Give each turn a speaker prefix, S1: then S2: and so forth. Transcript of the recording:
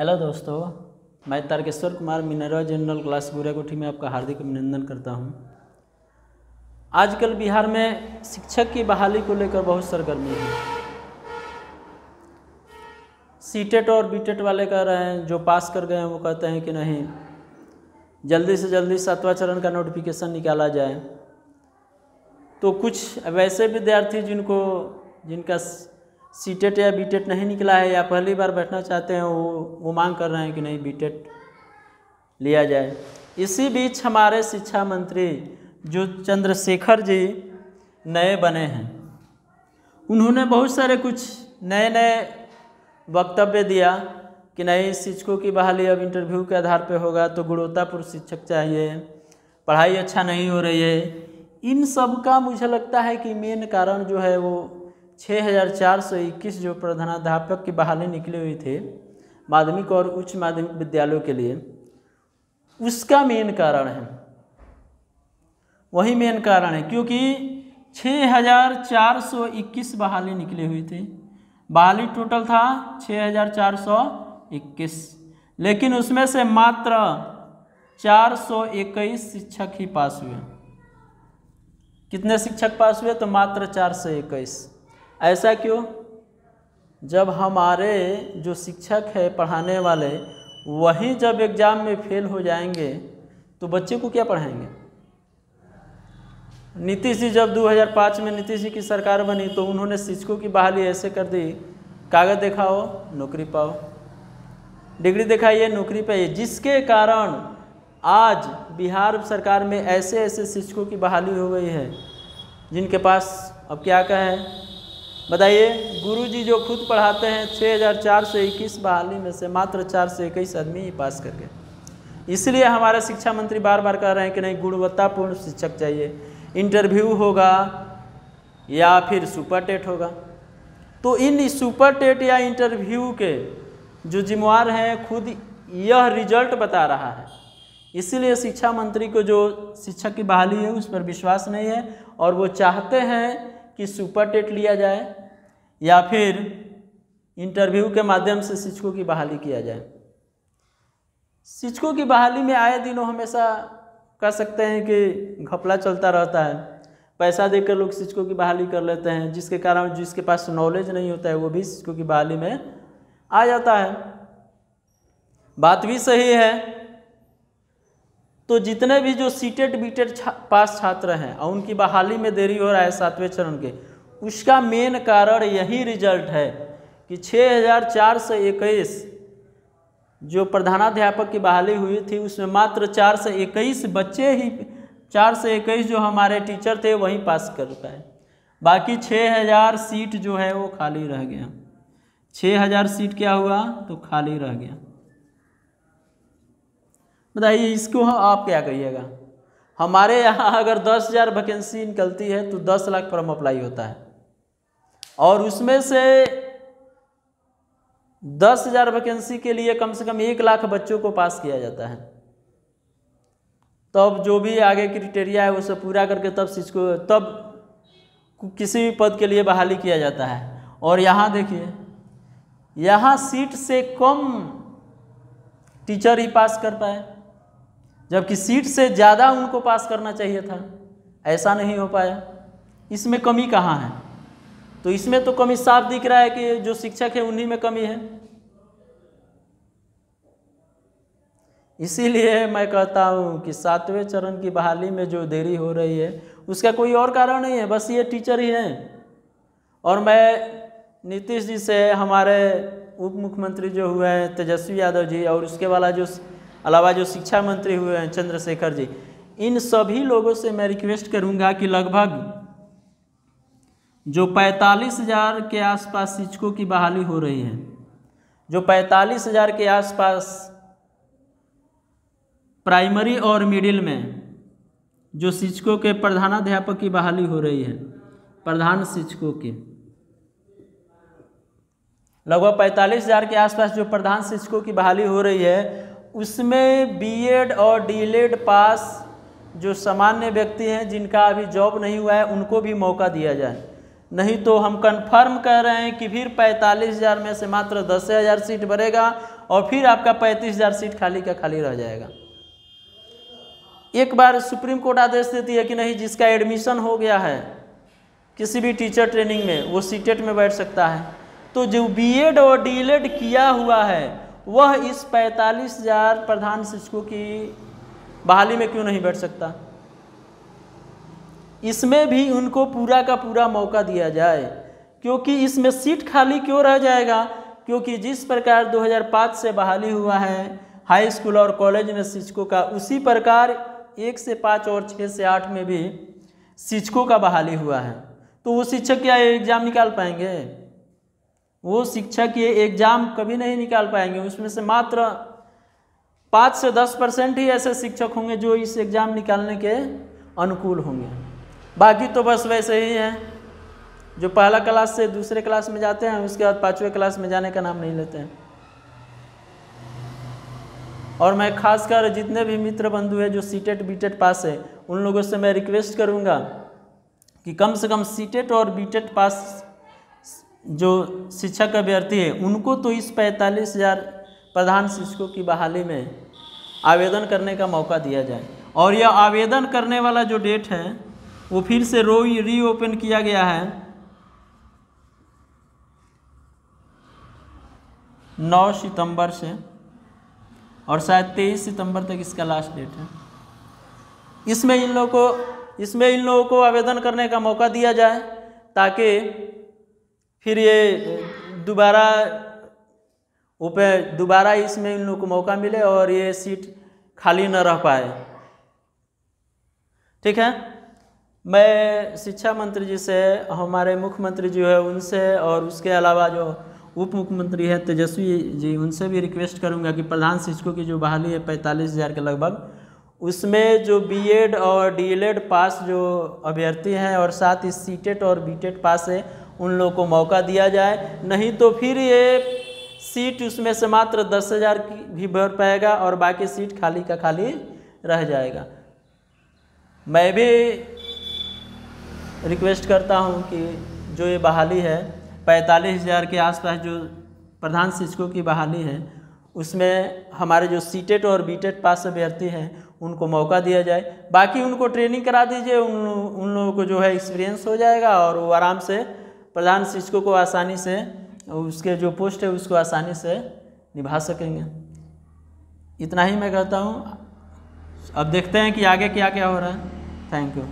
S1: Hello दोस्तों, मैं Tarkeshwar Kumar Minerva general class Gorekothi में आपका हार्दिक अभिनंदन करता हूं। आजकल बिहार में शिक्षक की बहाली को लेकर बहुत सरगर्मी है। सीटेट और बीटेट वाले कह रहे हैं, जो पास कर गए हैं वो कहते हैं कि नहीं, जल्दी से जल्दी 7वां चरण का नोटिफिकेशन निकाला जाए। तो कुछ वैसे विद्यार्थी जिनका सीटेट या बीटेट नहीं निकला है या पहली बार बैठना चाहते हैं, वो मांग कर रहे हैं कि नहीं बीटेट लिया जाए। इसी बीच हमारे शिक्षा मंत्री जो चंद्रशेखर जी नए बने हैं, उन्होंने बहुत सारे कुछ नए नए वक्तव्य दिया कि नहीं, शिक्षकों की बहाली अब इंटरव्यू के आधार पर होगा, तो गुणवत्तापूर्ण शिक्षक चाहिए, पढ़ाई अच्छा नहीं हो रही है। इन सब का मुझे लगता है कि मेन कारण जो है वो 6421 जो प्रधानाध्यापक की बहाली निकली हुई थे माध्यमिक और उच्च माध्यमिक विद्यालयों के लिए, उसका मेन कारण है, वही मेन कारण है। क्योंकि 6421 बहाली निकली हुई थी, बहाली टोटल था 6421, लेकिन उसमें से मात्र 421 शिक्षक ही पास हुए। कितने शिक्षक पास हुए? तो मात्र 421। ऐसा क्यों? जब हमारे जो शिक्षक है पढ़ाने वाले, वही जब एग्ज़ाम में फेल हो जाएंगे तो बच्चे को क्या पढ़ाएंगे? नीतीश जी जब 2005 में नीतीश जी की सरकार बनी तो उन्होंने शिक्षकों की बहाली ऐसे कर दी, कागज़ दिखाओ नौकरी पाओ, डिग्री दिखाइए नौकरी पाइए, जिसके कारण आज बिहार सरकार में ऐसे ऐसे शिक्षकों की बहाली हो गई है जिनके पास अब क्या कहें बताइए। गुरुजी जो खुद पढ़ाते हैं, 6421 बहाली में से मात्र 421 आदमी ही पास कर गए। इसलिए हमारे शिक्षा मंत्री बार बार कह रहे हैं कि नहीं, गुणवत्तापूर्ण शिक्षक चाहिए, इंटरव्यू होगा या फिर सुपर टेट होगा। तो इन सुपर टेट या इंटरव्यू के जो जिम्मेवार हैं, खुद यह रिजल्ट बता रहा है। इसीलिए शिक्षा मंत्री को जो शिक्षक की बहाली है उस पर विश्वास नहीं है और वो चाहते हैं कि सुपर टेट लिया जाए या फिर इंटरव्यू के माध्यम से शिक्षकों की बहाली किया जाए। शिक्षकों की बहाली में आए दिनों हमेशा कह सकते हैं कि घपला चलता रहता है। पैसा देकर लोग शिक्षकों की बहाली कर लेते हैं, जिसके कारण जिसके पास नॉलेज नहीं होता है वो भी शिक्षकों की बहाली में आ जाता है। बात भी सही है। तो जितने भी जो सीटेट बीटेट पास छात्र हैं और उनकी बहाली में देरी हो रहा है 7वें चरण के, उसका मेन कारण यही रिजल्ट है कि 6421 जो प्रधानाध्यापक की बहाली हुई थी उसमें मात्र 421 बच्चे ही, 421 जो हमारे टीचर थे वहीं पास कर पाए। बाकी 6000 सीट जो है वो खाली रह गया। 6000 सीट क्या हुआ? तो खाली रह गया। बताइए, इसको आप क्या कहिएगा? हमारे यहाँ अगर 10,000 वैकेंसी निकलती है तो 10 लाख फॉर्म अप्लाई होता है और उसमें से 10,000 वैकेंसी के लिए कम से कम 1 लाख बच्चों को पास किया जाता है। तब जो भी आगे क्राइटेरिया है वो सब पूरा करके तब किसी भी पद के लिए बहाली किया जाता है। और यहाँ देखिए, यहाँ सीट से कम टीचर ही पास कर पाए, जबकि सीट से ज़्यादा उनको पास करना चाहिए था। ऐसा नहीं हो पाया। इसमें कमी कहाँ है? तो इसमें तो कमी साफ दिख रहा है कि जो शिक्षक है उन्हीं में कमी है। इसीलिए मैं कहता हूँ कि 7वें चरण की बहाली में जो देरी हो रही है उसका कोई और कारण नहीं है, बस ये टीचर ही हैं। और मैं नीतीश जी से, हमारे उप मुख्यमंत्री जो हुए हैं तेजस्वी यादव जी, और उसके अलावा जो शिक्षा मंत्री हुए हैं चंद्रशेखर जी, इन सभी लोगों से मैं रिक्वेस्ट करूंगा कि लगभग जो 45,000 के आसपास शिक्षकों की बहाली हो रही है, जो 45,000 के आसपास प्राइमरी और मिडिल में जो शिक्षकों के प्रधानाध्यापक की बहाली हो रही है, प्रधान शिक्षकों की लगभग 45,000 के आसपास जो प्रधान शिक्षकों की बहाली हो रही है, उसमें बीएड और डीएलएड पास जो सामान्य व्यक्ति हैं जिनका अभी जॉब नहीं हुआ है उनको भी मौका दिया जाए। नहीं तो हम कंफर्म कह रहे हैं कि फिर 45,000 में से मात्र 10,000 सीट भरेगा और फिर आपका 35,000 सीट खाली का खाली रह जाएगा। एक बार सुप्रीम कोर्ट आदेश देती है कि नहीं, जिसका एडमिशन हो गया है किसी भी टीचर ट्रेनिंग में वो सीटेट में बैठ सकता है। तो जो बीएड और डीएलएड किया हुआ है वह इस 45,000 प्रधान शिक्षकों की बहाली में क्यों नहीं बैठ सकता? इसमें भी उनको पूरा का पूरा मौका दिया जाए, क्योंकि इसमें सीट खाली क्यों रह जाएगा? क्योंकि जिस प्रकार 2005 से बहाली हुआ है हाई स्कूल और कॉलेज में शिक्षकों का, उसी प्रकार 1 से 5 और 6 से 8 में भी शिक्षकों का बहाली हुआ है। तो वो शिक्षक क्या एग्ज़ाम निकाल पाएंगे? वो शिक्षक ये एग्ज़ाम कभी नहीं निकाल पाएंगे। उसमें से मात्र 5 से 10% ही ऐसे शिक्षक होंगे जो इस एग्ज़ाम निकालने के अनुकूल होंगे। बाकी तो बस वैसे ही हैं जो पहला क्लास से दूसरे क्लास में जाते हैं, उसके बाद 5वें क्लास में जाने का नाम नहीं लेते हैं। और मैं खासकर जितने भी मित्र बंधु हैं जो सीटेट बीटेट पास है, उन लोगों से मैं रिक्वेस्ट करूंगा कि कम से कम सीटेट और बीटेट पास जो शिक्षक अभ्यर्थी है उनको तो इस 45,000 प्रधान शिक्षकों की बहाली में आवेदन करने का मौका दिया जाए। और यह आवेदन करने वाला जो डेट है वो फिर से रीओपन किया गया है 9 सितंबर से, और शायद 23 सितंबर तक इसका लास्ट डेट है। इसमें इन लोगों को आवेदन करने का मौका दिया जाए ताकि फिर ये दोबारा इसमें इन लोगों को मौका मिले और ये सीट खाली न रह पाए। ठीक है, मैं शिक्षा मंत्री जी से, हमारे मुख्यमंत्री जो है उनसे, और उसके अलावा जो उप मुख्यमंत्री है तेजस्वी जी, उनसे भी रिक्वेस्ट करूंगा कि प्रधान शिक्षकों की जो बहाली है 45,000 के लगभग, उसमें जो बीएड और डीएलएड पास जो अभ्यर्थी हैं और साथ ही सीटेट और बीटेट पास है उन लोगों को मौका दिया जाए। नहीं तो फिर ये सीट उसमें से मात्र 10,000 की भी भर पाएगा और बाकी सीट खाली का खाली रह जाएगा। मैं भी रिक्वेस्ट करता हूँ कि जो ये बहाली है 45,000 के आसपास जो प्रधान शिक्षकों की बहाली है उसमें हमारे जो सीटेट और बीटेट पास अभ्यर्थी हैं उनको मौका दिया जाए। बाकी उनको ट्रेनिंग करा दीजिए, उन लोगों को जो है एक्सपीरियंस हो जाएगा और वो आराम से प्रधान शिक्षकों को आसानी से उसके जो पोस्ट है उसको आसानी से निभा सकेंगे। इतना ही मैं कहता हूँ। अब देखते हैं कि आगे क्या क्या हो रहा है। Thank you.